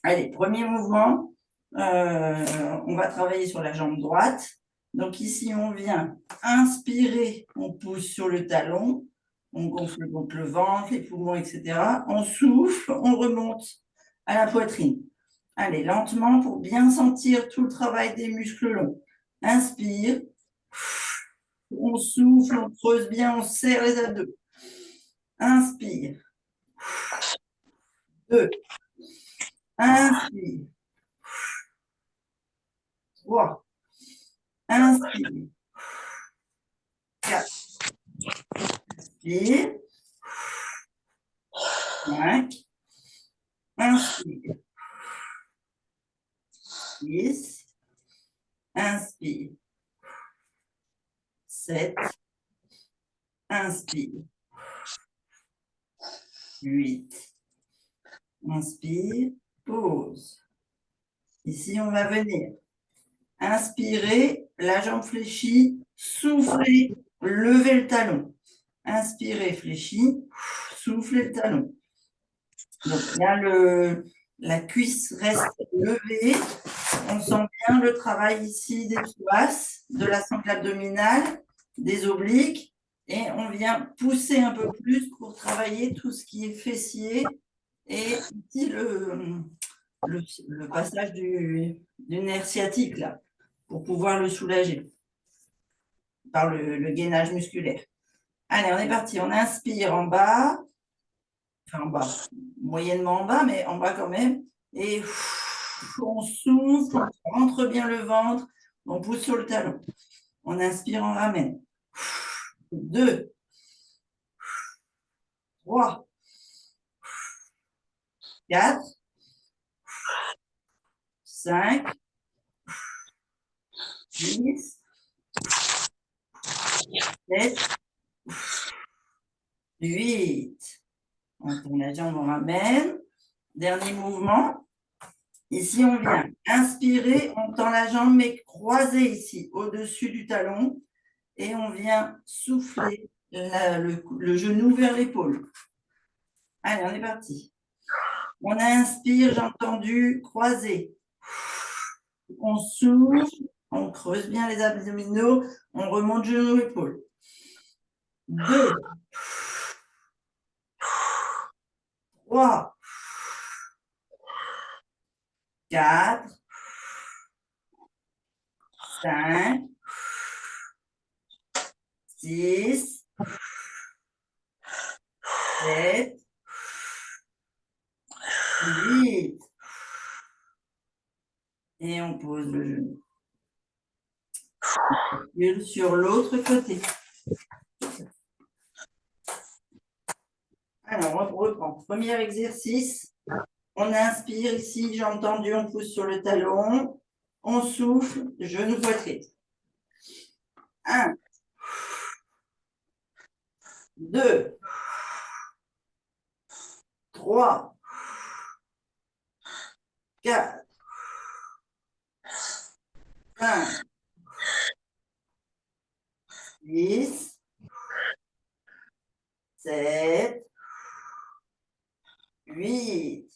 Allez, premier mouvement. On va travailler sur la jambe droite. Donc ici, on vient inspirer, on pousse sur le talon, on gonfle donc le ventre, les poumons, etc. On souffle, on remonte à la poitrine. Allez, lentement pour bien sentir tout le travail des muscles longs. Inspire, on souffle, on creuse bien, on serre les abdos. Inspire. 2. Inspire. 3. Inspire. 4. Inspire. 5. Inspire. 6. Inspire. 7. Inspire. 8. Inspire. Pause. Ici, on va venir. Inspirez, la jambe fléchie. Soufflez, levez le talon. Inspirez, fléchis. Soufflez le talon. Donc là, la cuisse reste levée. On sent bien le travail ici des psoas, de la sangle abdominale, des obliques. Et on vient pousser un peu plus pour travailler tout ce qui est fessier. Et ici, le passage du nerf sciatique, là, pour pouvoir le soulager par le gainage musculaire. Allez, on est parti. On inspire en bas. Enfin, en bas, moyennement en bas, mais en bas quand même. Et on souffle, on rentre bien le ventre, on pousse sur le talon. On inspire, on ramène. 2, 3, 4, 5, 6, 7, 8. On tourne la jambe, on ramène. Dernier mouvement. Ici, on vient inspirer, on tend la jambe, mais croisée ici, au-dessus du talon. Et on vient souffler le genou vers l'épaule. Allez, on est parti. On inspire, j'ai entendu, croisé. On souffle, on creuse bien les abdominaux, on remonte genou, épaule. 2, 3, 4, 5, 6, 7, 8. Et on pose le genou. Sur l'autre côté. Alors, on reprend. Premier exercice. On inspire ici, j'ai entendu, on pousse sur le talon. On souffle, genou poitrine. 1, 2, 3, 4, 5, 6, 7, 8.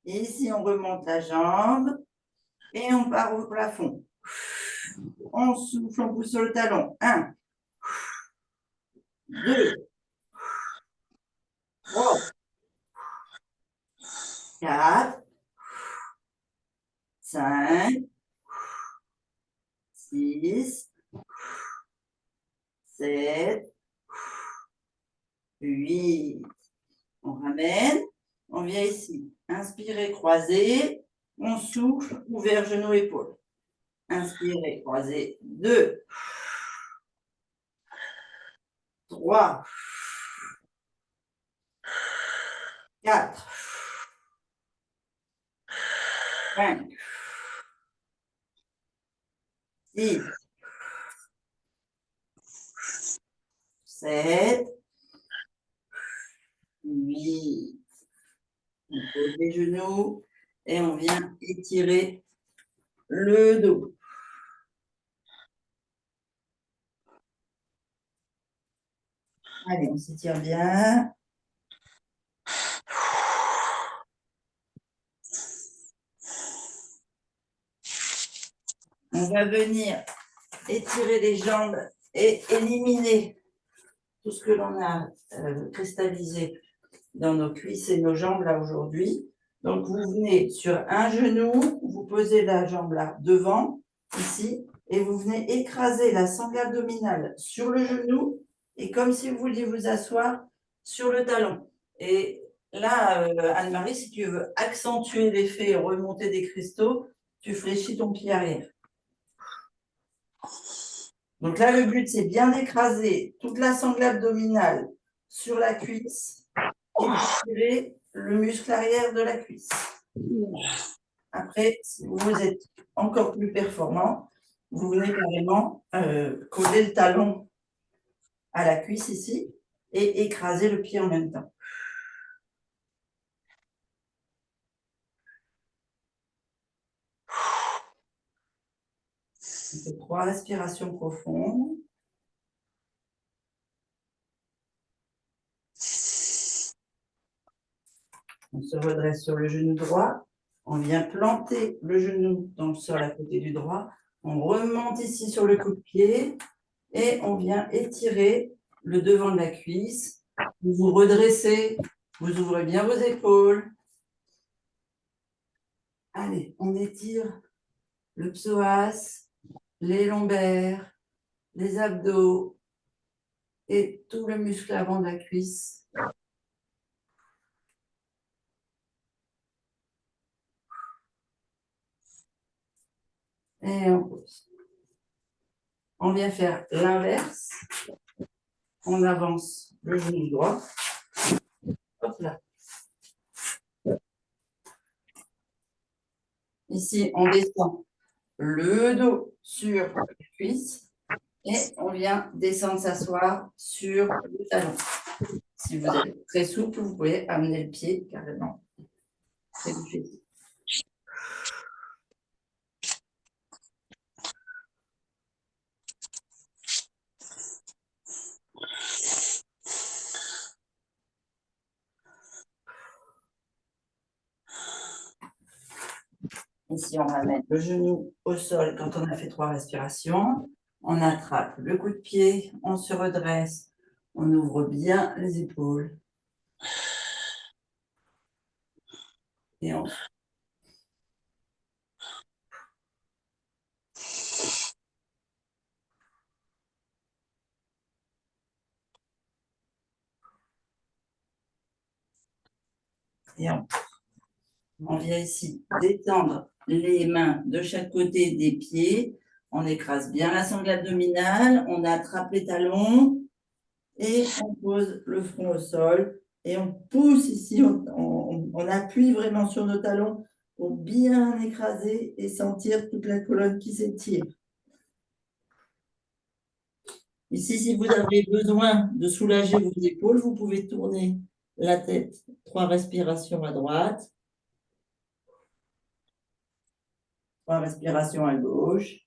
Ici, on remonte la jambe et on part au plafond. On souffle, on pousse sur le talon. 1, 2, 3, 4, 5, 6, 7, 8. On ramène. On vient ici. Inspirez, croisez. On souffle, ouvert, genou, épaule. Inspirez, croisez. 2, 3, 4, 5, 6, 7, 8. On pose les genoux et on vient étirer le dos. Allez, on s'étire bien. On va venir étirer les jambes et éliminer tout ce que l'on a cristallisé dans nos cuisses et nos jambes là aujourd'hui. Donc vous venez sur un genou, vous posez la jambe là devant, ici, et vous venez écraser la sangle abdominale sur le genou, et comme si vous vouliez vous asseoir sur le talon. Et là, Anne-Marie, si tu veux accentuer l'effet et remonter des cristaux, tu fléchis ton pied arrière. Donc là, le but, c'est bien d'écraser toute la sangle abdominale sur la cuisse et d'étirer le muscle arrière de la cuisse. Après, si vous êtes encore plus performant, vous venez carrément coller le talon à la cuisse ici et écraser le pied en même temps. On fait 3 respirations profondes. On se redresse sur le genou droit. On vient planter le genou dans le sol à côté du droit. On remonte ici sur le coup de pied et on vient étirer le devant de la cuisse. Vous vous redressez, vous ouvrez bien vos épaules. Allez, on étire le psoas, les lombaires, les abdos et tout le muscle avant de la cuisse. Et on pose. On vient faire l'inverse. On avance le genou droit. Hop là. Ici, on descend le dos sur la cuisse et on vient descendre s'asseoir sur le talon. Si vous êtes très souple, vous pouvez amener le pied carrément près du fessier. Ici, on ramène le genou au sol quand on a fait 3 respirations. On attrape le coup de pied, on se redresse, on ouvre bien les épaules. Et on... Et on vient ici détendre les mains de chaque côté des pieds. On écrase bien la sangle abdominale, on attrape les talons et on pose le front au sol. Et on pousse ici, on appuie vraiment sur nos talons pour bien écraser et sentir toute la colonne qui s'étire. Ici, si vous avez besoin de soulager vos épaules, vous pouvez tourner la tête. 3 respirations à droite. 3 respirations à gauche.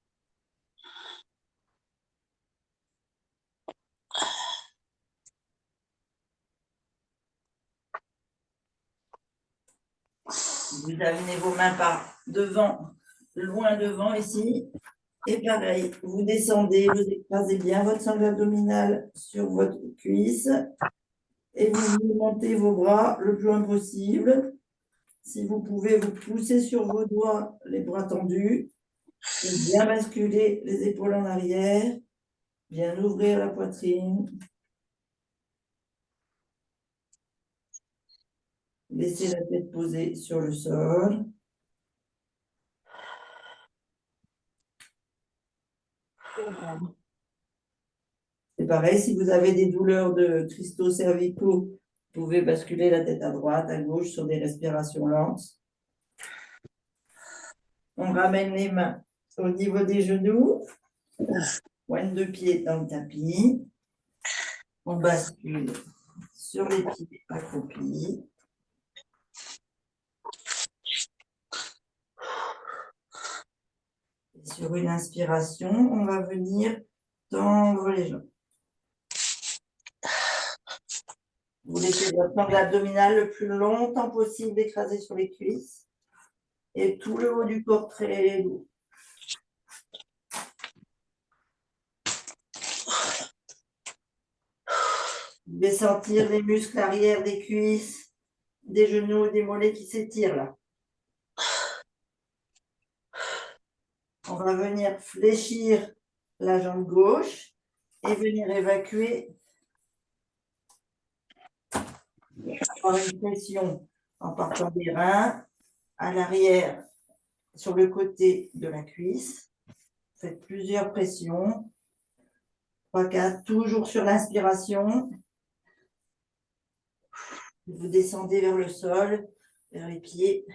Vous amenez vos mains par devant, loin devant ici. Et pareil, vous descendez, vous écrasez bien votre sangle abdominale sur votre cuisse. Et vous montez vos bras le plus loin possible. Si vous pouvez, vous poussez sur vos doigts, les bras tendus. Et bien basculer les épaules en arrière. Bien ouvrir la poitrine. Laissez la tête posée sur le sol. C'est pareil, si vous avez des douleurs de cristaux cervicaux, vous pouvez basculer la tête à droite, à gauche sur des respirations lentes. On ramène les mains au niveau des genoux, pointe de pied dans le tapis. On bascule sur les pieds accroupis. Et sur une inspiration, on va venir tendre les jambes. Vous laissez votre angle abdominal le plus longtemps possible écrasé sur les cuisses et tout le haut du corps très lourd. Vous pouvez sentir les muscles arrière des cuisses, des genoux et des mollets qui s'étirent là. On va venir fléchir la jambe gauche et venir évacuer. Avoir une pression en partant des reins à l'arrière sur le côté de la cuisse. Faites plusieurs pressions. 3, 4, toujours sur l'inspiration. Vous descendez vers le sol, vers les pieds.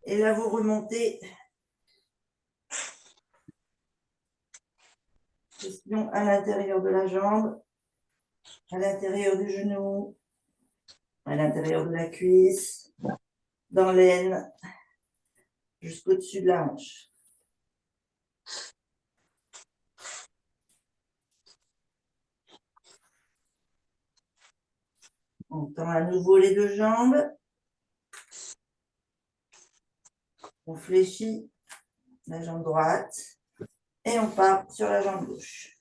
Et là, vous remontez. Pression à l'intérieur de la jambe, à l'intérieur du genou, à l'intérieur de la cuisse, dans l'aine, jusqu'au-dessus de la hanche. On tend à nouveau les deux jambes. On fléchit la jambe droite et on part sur la jambe gauche.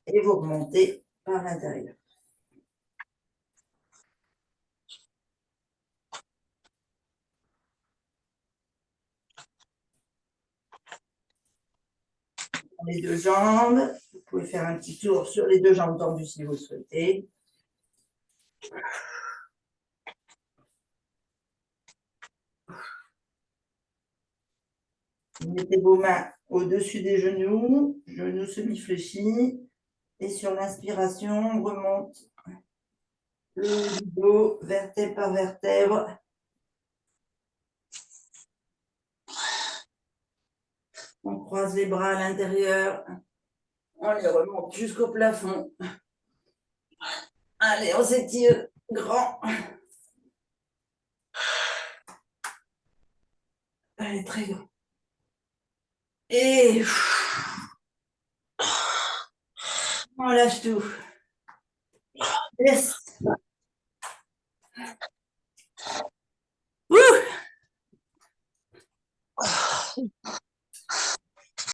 Et vous remontez par l'intérieur. Les deux jambes, vous pouvez faire un petit tour sur les deux jambes tendues si vous le souhaitez. Mettez vos mains au-dessus des genoux, genoux semi-fléchis. Et sur l'inspiration, on remonte le haut du dos, vertèbre par vertèbre. On croise les bras à l'intérieur. On les remonte jusqu'au plafond. Allez, on s'étire grand. Allez, très grand. Et on lâche tout. Yes.